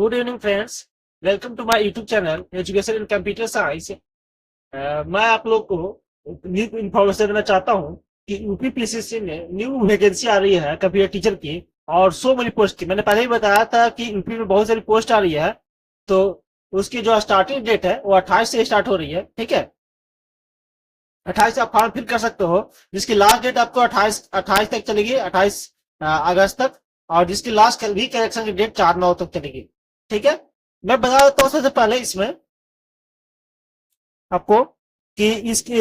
Good evening friends. Welcome to my YouTube channel education in computer science. मैं आप लोग को न्यू इन्फॉर्मेशन देना चाहता हूँ कि यूपीपीसीसी में न्यू वैकेंसी आ रही है कंप्यूटर टीचर की, और सो मेनी पोस्ट की। मैंने पहले ही बताया था कि यूपी में बहुत सारी पोस्ट आ रही है, तो उसकी जो स्टार्टिंग डेट है वो 28 से स्टार्ट हो रही है। ठीक है, 28 से आप फॉर्म फिल कर सकते हो, जिसकी लास्ट डेट आपको 28 तक चलेगी, 28 अगस्त तक। और जिसकी लास्ट भी करेक्शन की डेट 4/9 तक चलेगी। ठीक है, मैं बता देता हूँ सबसे पहले इसमें आपको कि इसके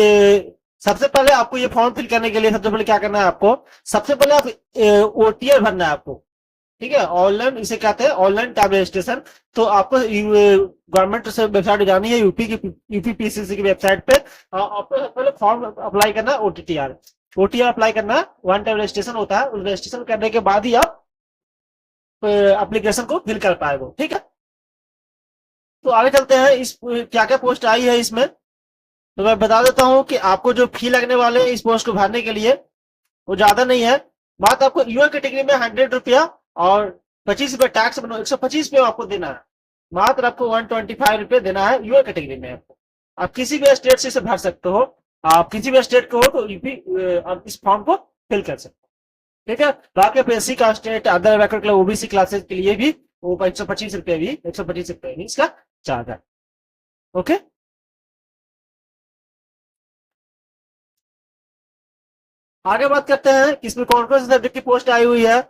सबसे पहले आपको ये फॉर्म फिल करने के लिए सबसे पहले क्या करना है आपको। सबसे पहले आप ओटीआर भरना है आपको। ठीक है, ऑनलाइन इसे कहते हैं, ऑनलाइन टैब रजिस्ट्रेशन। तो आपको गवर्नमेंट से वेबसाइट जानी है, यूपीपीसीसी की वेबसाइट पे। आपको सबसे पहले फॉर्म अप्लाई करना है ओटीआर। ओटीआर अप्लाई करना है, वन टाइम रजिस्ट्रेशन होता है। उस रजिस्ट्रेशन करने के बाद ही आप एप्लीकेशन को फिल कर पाएंगे। ठीक है, तो आगे चलते हैं। इस क्या क्या पोस्ट आई है इसमें, तो मैं बता देता हूं कि आपको जो फी लगने वाले हैं इस पोस्ट को भरने के लिए वो ज्यादा नहीं है। बात आपको यूआर कैटेगरी में 100 रुपया और 25 रुपया टैक्स बनो, 125 रुपया आपको देना है। मात्र आपको 125 रुपये देना है यूआर कैटेगरी में। आप किसी भी स्टेट से इसे भर सकते हो। आप किसी भी स्टेट के हो तो यूपी आप इस फॉर्म को फिल कर सकते हो। ठीक है, बाकी एससी का state other backward class OBC classes के लिए भी वो 125 रुपये भी 125 रुपये भी इसका चार्ज है। ओके, आगे बात करते हैं कि इसमें कौन कौन से सब्जेक्ट की पोस्ट आई हुई है।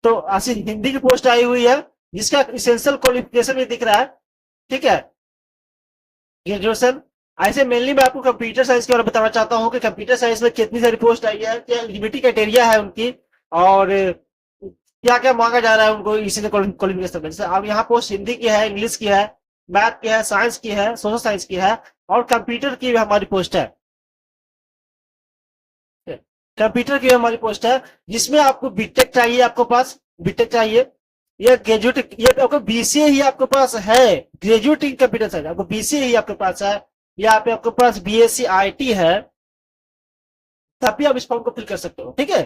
तो ऐसी हिंदी की पोस्ट आई हुई है, जिसका इसेंशियल क्वालिफिकेशन भी दिख रहा है। ठीक है, ग्रेजुएशन। ऐसे मेनली मैं आपको कंप्यूटर साइंस के बारे में बताना चाहता हूँ कि कंप्यूटर साइंस में कितनी सारी पोस्ट आई है, क्या एलिजिबिलिटी क्राइटेरिया है उनकी, और क्या क्या मांगा जा रहा है उनको इसी क्वालिफिकेशन में। जैसे अब यहाँ पोस्ट हिंदी की है, इंग्लिश की है, मैथ की है, साइंस की है, सोशल साइंस की है, और कंप्यूटर की भी हमारी पोस्ट है। कंप्यूटर की हमारी पोस्ट है, जिसमें आपको बीटेक चाहिए, आपको पास बीटेक चाहिए या ग्रेजुएट, ये आपको बीसीए ही आपके पास है। ग्रेजुएट इन कंप्यूटर साइंस आपको बीसीए ही आपके पास है, या पे आपके पास बीएससी आईटी है, तब भी आप इस फॉर्म को फिल कर सकते हो। ठीक है,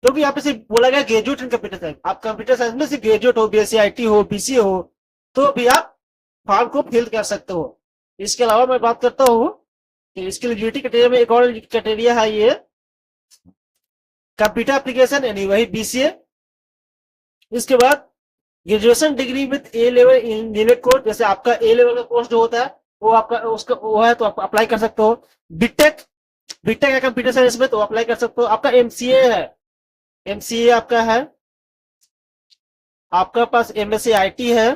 क्योंकि यहाँ पे सिर्फ बोला गया ग्रेजुएट इन कंप्यूटर साइंस। आप कंप्यूटर साइंस में सिर्फ ग्रेजुएट हो, बीएससी आईटी हो, बीसीए हो, तो भी आप फॉर्म को फिल कर सकते हो। इसके अलावा मैं बात करता हूँ कि इसके एलिजिबिलिटी क्राइटेरिया में एक और क्राइटेरिया है, ये कंप्यूटर एप्लीकेशन यानी वही बीसीए। इसके बाद graduation degree with A level engineer course, जैसे आपका ए लेवल का कोर्स जो होता है वो आपका उसका वो है, तो आप अप्लाई कर सकते हो। बीटेक, बीटेक है कंप्यूटर साइंस में, तो अप्लाई कर सकते हो। आपका एमसीए है, एमसीए आपका है, आपका पास एमएससी आईटी है।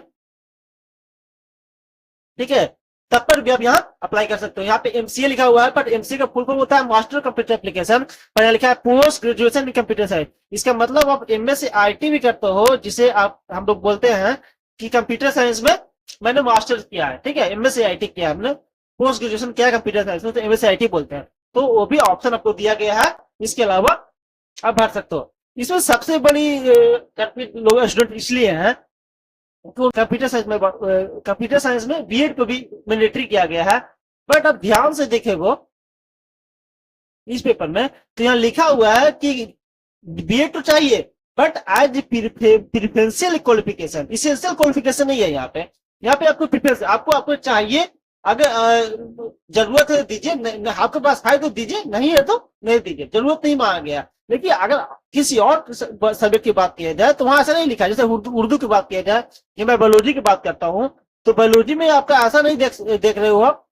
ठीक है, तब पर भी आप यहाँ अप्लाई कर सकते हो। यहाँ पे एमसीए लिखा हुआ है, बट एमसीए का फुल फॉर्म होता है मास्टर कंप्यूटर एप्लीकेशन, पर यहाँ लिखा है post graduation in computer science. इसका मतलब आप एमएससी आईटी भी करते हो, जिसे आप हम लोग बोलते हैं कि कंप्यूटर साइंस में मैंने मास्टर किया है। ठीक है, एमएससी आईटी किया है हमने, पोस्ट ग्रेजुएशन किया है कंप्यूटर साइंस में, तो एमएससी आईटी बोलते हैं। तो वो भी ऑप्शन आपको दिया गया है, इसके अलावा आप भर सकते हो। इसमें सबसे बड़ी लोग स्टूडेंट इसलिए हैं तो कंप्यूटर साइंस में बीएड को भी मैंडेटरी किया गया है। बट अब ध्यान से देखेगो इस पेपर में, तो यहाँ लिखा हुआ है कि बीएड तो चाहिए, but as preferential qualification, essential qualification नहीं है यहाँ पे। यहाँ पे आपको प्रिफरेंस आपको आपको चाहिए। अगर जरूरत है दीजिए, आपके पास है तो दीजिए, नहीं है तो नहीं दीजिए, जरूरत नहीं मांगा गया। लेकिन अगर किसी और सब्जेक्ट की बात किया जाए तो वहां ऐसा नहीं लिखा। जैसे उर्दू की बात किया जाए, कि मैं बायोलॉजी की बात करता हूँ, तो बायोलॉजी में आपका ऐसा नहीं देख रहे हो आप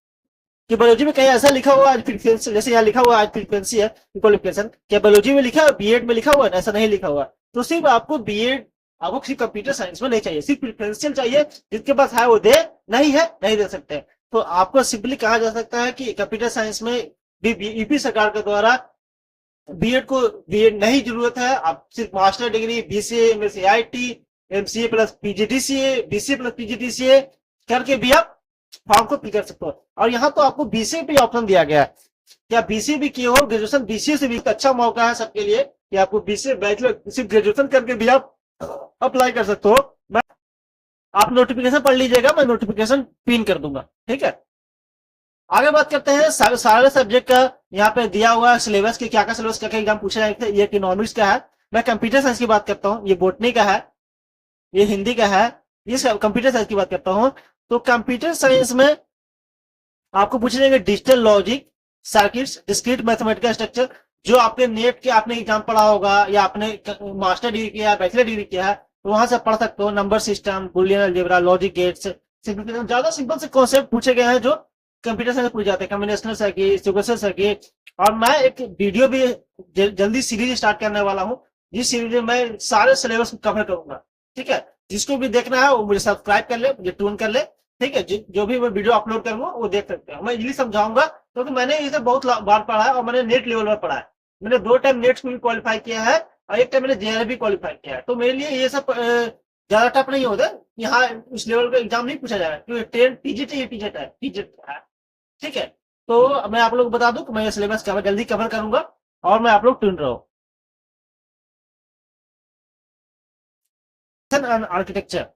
कि बायोलॉजी में कहीं ऐसा लिखा हुआ आज फ्रीक्वेंसी, जैसे यहाँ लिखा हुआ आज फ्रीक्वेंसी है क्वालिफिकेशन, क्या बायोलॉजी में लिखा है, बीएड में लिखा हुआ है, ऐसा नहीं लिखा हुआ। तो सिर्फ आपको बीएड, आपको सिर्फ कंप्यूटर साइंस में नहीं चाहिए, सिर्फ प्रिफरेंशियल चाहिए। जिसके पास है वो दे, नहीं है नहीं दे सकते। तो आपको सिंपली कहा जा सकता है कि कंप्यूटर साइंस में यूपी सरकार के द्वारा बीएड को बीएड नहीं जरूरत है। आप सिर्फ master degree BCA MSc IT MCA plus PGDCA BCA plus PGDCA करके भी आप फॉर्म को फिल कर सकते हो। और यहाँ तो आपको बीसीए भी ऑप्शन दिया गया है, क्या बीसीए भी किए हो, ग्रेजुएशन बीसीए से भी अच्छा मौका है सबके लिए कि आपको बीसीए बैचलर सिर्फ ग्रेजुएशन करके भी आप अप्लाई कर सकते हो। मैं आप नोटिफिकेशन पढ़ लीजिएगा, मैं नोटिफिकेशन पिन कर दूंगा। ठीक है, आगे बात करते हैं सारे सब्जेक्ट का। यहाँ पे दिया हुआ सिलेबस के क्या क्या सिलेबस क्या क्या एग्जाम पूछे जाएंगे। ये इकोनॉमिक्स का है, मैं कंप्यूटर साइंस की बात करता हूँ, ये बोटनी का है, ये हिंदी का है, इस कंप्यूटर साइंस की बात करता हूँ, तो कंप्यूटर साइंस में आपको पूछे जाएंगे digital logic, circuits, discrete mathematical structure, जो आपने नेट के आपने एग्जाम पढ़ा होगा या आपने मास्टर डिग्री किया, बैचलर डिग्री किया है, तो वहां से पढ़ सकते हो। Number system, Boolean algebra, logic gates, ज्यादा सिंपल से कॉन्सेप्ट पूछे गए हैं जो कंप्यूटर साइंस में पूछे जाते हैं, कॉम्बिनेशनल सर्किट, सीक्वेंशियल सर्किट। और मैं एक वीडियो भी जल्दी सीरीज स्टार्ट करने वाला हूँ, जिस सीरीज में मैं सारे सिलेबस को कवर करूंगा। ठीक है, जिसको भी देखना है वो मुझे सब्सक्राइब कर ले, मुझे ट्यून कर ले। ठीक है, जो भी मैं वीडियो अपलोड करूंगा वो देख सकते हैं। मैं इजीली समझाऊंगा, क्योंकि मैंने इसे बहुत बार पढ़ा है और मैंने नेट लेवल पर पढ़ा है। मैंने 2 टाइम नेट को भी क्वालिफाई किया है और 1 टाइम मैंने जेआरएफ भी क्वालिफाई किया है। तो मेरे लिए ये सब ज्यादा टफ नहीं होता। यहाँ उस लेवल का एग्जाम नहीं पूछा जाएगा, क्योंकि 10 टीजेट है, ये टीजेट है, टीजेट है। ठीक है, तो मैं आप लोग बता दूं कि मैं ये सिलेबस कवर जल्दी कवर करूंगा और मैं आप लोग ट्यून रहो। आर्किटेक्चर,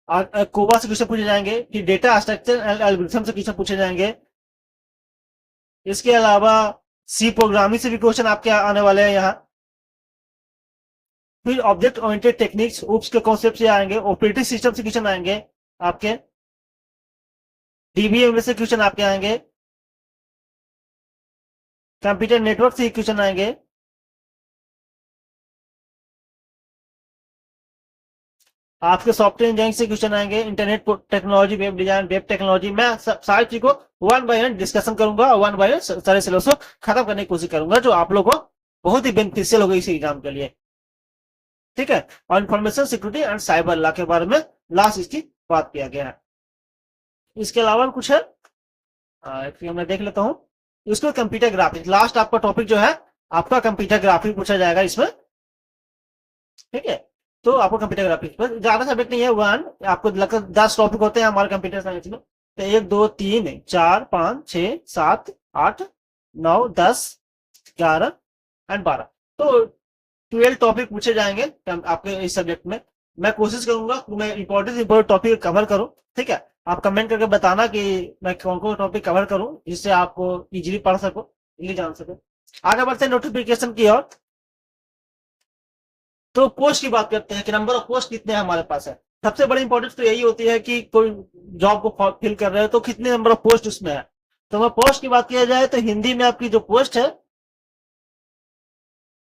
कोबा से क्वेश्चन पूछे जाएंगे, फिर डेटा स्ट्रक्चर एंड एल्गोरिथम से क्वेश्चन पूछे जाएंगे। इसके अलावा सी प्रोग्रामिंग से भी क्वेश्चन आपके आने वाले हैं यहाँ। फिर ऑब्जेक्ट ओरिएंटेड टेक्निक्स, ओप्स के कॉन्सेप्ट से आएंगे। ऑपरेटिंग सिस्टम से क्वेश्चन आएंगे आपके। डीबीएम से क्वेश्चन आपके आएंगे। कंप्यूटर नेटवर्क से क्वेश्चन आएंगे। आपके सॉफ्टवेयर इंजीनियरिंग से क्वेश्चन आएंगे। Internet technology, web design, web technology. मैं सारी चीज को 1 बाय 1 डिस्कशन करूंगा और 1 बाय 1 सारे सिलेबस को खत्म करने की कोशिश करूंगा, जो आप लोगों को बहुत ही बेनिफिशियल होगा इस एग्जाम के लिए। ठीक है, और information security and cyber law के बारे में लास्ट इसकी बात किया गया है। इसके अलावा कुछ है, मैं देख लेता हूँ। इसको कंप्यूटर ग्राफिक्स, लास्ट आपका टॉपिक जो है आपका कंप्यूटर ग्राफिक पूछा जाएगा इसमें। ठीक है, तो आपको कंप्यूटर ग्राफिक्स पर ज्यादा सब्जेक्ट नहीं है, 1 आपको लगता 10 टॉपिक होते हैं हमारे कंप्यूटर साइंस में। तो 1 2 3 4 5 6 7 8 9 10 11 एंड 12, तो 12 टॉपिक पूछे जाएंगे आपके इस सब्जेक्ट में। मैं कोशिश करूंगा कि मैं इंपॉर्टेंट टॉपिक कवर करूं। ठीक है, आप कमेंट करके बताना कि मैं कौन कौन टॉपिक कवर करूं, जिससे आपको इजीली पढ़ सको, इजीली जान सको। आगे बढ़ते हैं नोटिफिकेशन की ओर। तो पोस्ट की बात करते हैं कि नंबर ऑफ पोस्ट कितने हमारे पास है। सबसे बड़ी इंपॉर्टेंस तो यही होती है कि कोई जॉब को फिल कर रहे हो तो कितने नंबर ऑफ पोस्ट उसमें है। तो मैं पोस्ट की बात किया जाए तो हिंदी में आपकी जो पोस्ट है,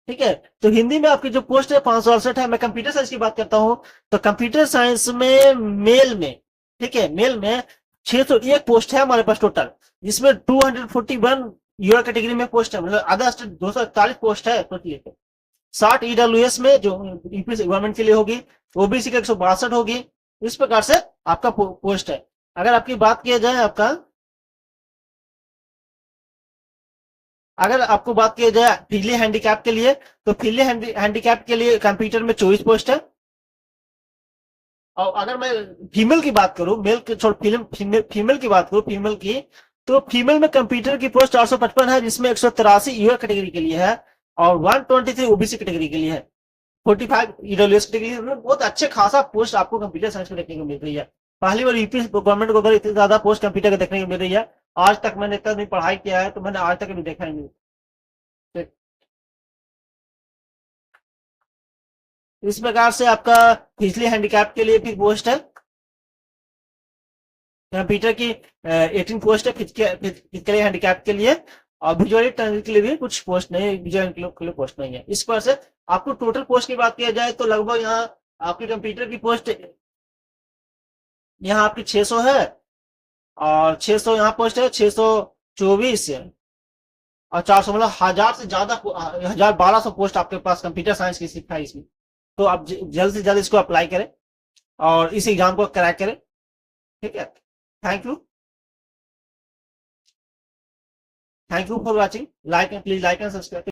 ठीक है, तो हिंदी में आपकी जो पोस्ट है 568 है। मैं कंप्यूटर साइंस की बात करता हूं, तो कंप्यूटर साइंस में मेल में, ठीक है, मेल में 601 पोस्ट है हमारे पास टोटल, जिसमें 241 यूआर कैटेगरी में पोस्ट है, मतलब आधा 241 पोस्ट है टोटली। 60 ईडब्ल्यूएस में जो यूपी गवर्नमेंट के लिए होगी, ओबीसी का 162 होगी। इस प्रकार से आपका पोस्ट है। अगर आपकी बात किया जाए अगर आपको बात किया जाए फिजिकली हैंडीकैप के लिए, तो फिजिकली हैंडीकैप के लिए कंप्यूटर में 24 पोस्ट है। और अगर मैं फीमेल की बात करूं, मेल के छोड़ फीमेल की बात करूं, फीमेल की, तो फीमेल में कंप्यूटर की पोस्ट 455 है, जिसमें 183 यूआर कैटेगरी के लिए है और 123 ओबीसी कैटेगरी के लिए है। 45 ईडब्ल्यूएस कैटेगरी में बहुत अच्छे खासा पोस्ट आपको कंप्यूटर साइंस में देखने को मिल रही है। पहली बार यूपी गवर्नमेंट को अगर इतनी ज्यादा पोस्ट कंप्यूटर के देखने को मिल रही है, आज तक मैंने इतना नहीं पढ़ाई किया है तो मैंने आज तक भी देखा ही नहीं। इस प्रकार से आपका फिजिकली हैंडीकैप के लिए भी पोस्ट है। कंप्यूटर की 18 पोस्ट है फिजिकली हैंडीकैप के लिए, और विजुअली टर्न के लिए भी कुछ पोस्ट नहीं, विजुअल के लिए पोस्ट नहीं है। इस पर से आपको टोटल पोस्ट की बात किया जाए तो लगभग यहाँ आपकी कंप्यूटर की पोस्ट यहाँ आपकी 600 है, और 600 यहाँ पोस्ट है, 624 और 400, मतलब 1000 से ज्यादा, 1200 पोस्ट आपके पास कंप्यूटर साइंस की सीखा है इसमें। तो आप जल्द से जल्द इसको अप्लाई करें और इस एग्जाम को क्रैक करें। ठीक है, thank you, thank you for watching. Please like and subscribe.